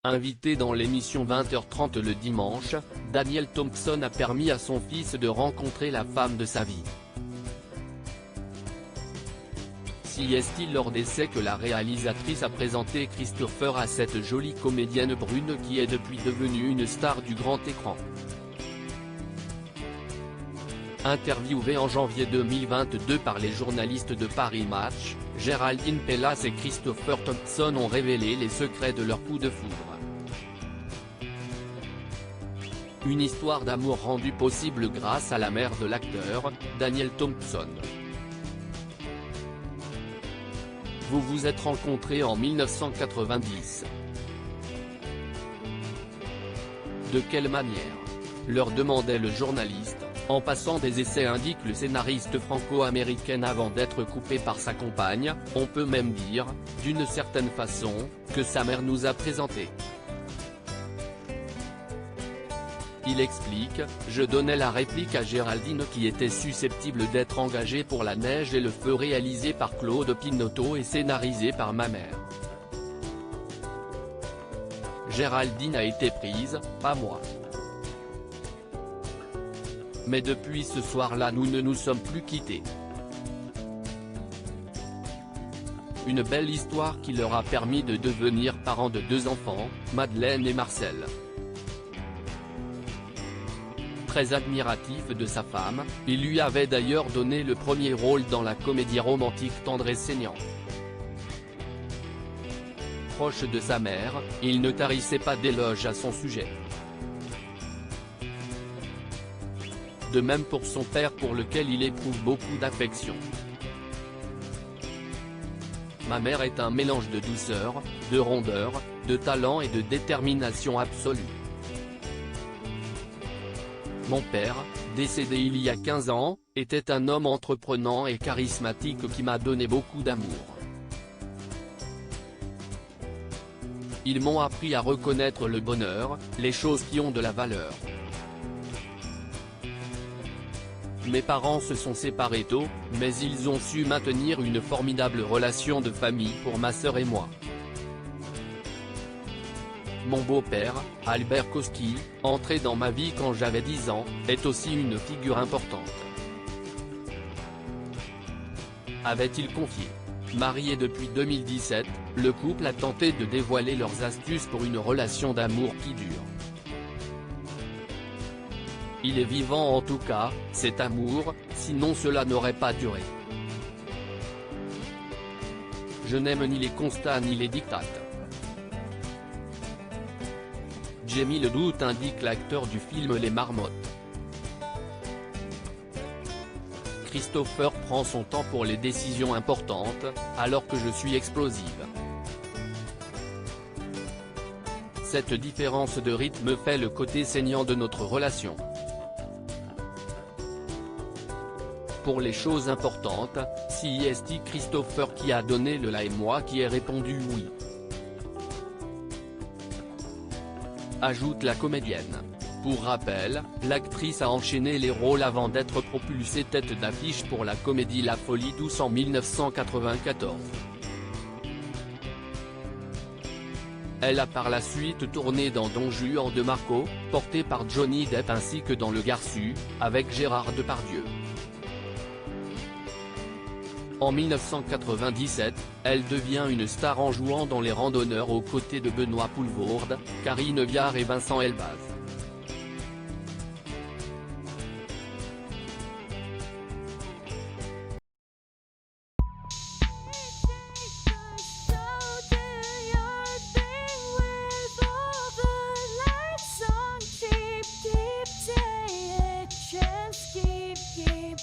Invité dans l'émission 20h30 le dimanche, Daniel Thompson a permis à son fils de rencontrer la femme de sa vie. Si est-il lors d'essais que la réalisatrice a présenté Christopher à cette jolie comédienne brune qui est depuis devenue une star du grand écran. Interviewés en janvier 2022 par les journalistes de Paris Match, Géraldine Pellas et Christopher Thompson ont révélé les secrets de leur coup de foudre. Une histoire d'amour rendue possible grâce à la mère de l'acteur, Daniel Thompson. Vous vous êtes rencontrés en 1990. De quelle manière? Leur demandait le journaliste, en passant des essais indique le scénariste franco-américaine avant d'être coupé par sa compagne, on peut même dire, d'une certaine façon, que sa mère nous a présenté. Il explique, je donnais la réplique à Géraldine qui était susceptible d'être engagée pour La Neige et le Feu réalisé par Claude Pinoteau et scénarisé par ma mère. Géraldine a été prise, pas moi. Mais depuis ce soir-là nous ne nous sommes plus quittés. Une belle histoire qui leur a permis de devenir parents de 2 enfants, Madeleine et Marcel. Très admiratif de sa femme, il lui avait d'ailleurs donné le premier rôle dans la comédie romantique Tendre et saignant. Proche de sa mère, il ne tarissait pas d'éloges à son sujet. De même pour son père pour lequel il éprouve beaucoup d'affection. Ma mère est un mélange de douceur, de rondeur, de talent et de détermination absolue. Mon père, décédé il y a 15 ans, était un homme entreprenant et charismatique qui m'a donné beaucoup d'amour. Ils m'ont appris à reconnaître le bonheur, les choses qui ont de la valeur. Mes parents se sont séparés tôt, mais ils ont su maintenir une formidable relation de famille pour ma sœur et moi. Mon beau-père, Albert Kosky, entré dans ma vie quand j'avais 10 ans, est aussi une figure importante. Avait-il confié. Marié depuis 2017, le couple a tenté de dévoiler leurs astuces pour une relation d'amour qui dure. Il est vivant en tout cas, cet amour, sinon cela n'aurait pas duré. Je n'aime ni les constats ni les dictates. J'ai mis le doute indique l'acteur du film Les Marmottes. Christopher prend son temps pour les décisions importantes, alors que je suis explosive. Cette différence de rythme fait le côté saignant de notre relation. Pour les choses importantes, si est Christopher qui a donné le là et moi qui ai répondu oui. Ajoute la comédienne. Pour rappel, l'actrice a enchaîné les rôles avant d'être propulsée tête d'affiche pour la comédie La Folie douce en 1994. Elle a par la suite tourné dans Don Juan de Marco, porté par Johnny Depp ainsi que dans Le Garçu, avec Gérard Depardieu. En 1997, elle devient une star en jouant dans Les Randonneurs aux côtés de Benoît Poelvoorde, Karine Viard et Vincent Elbaz. Keep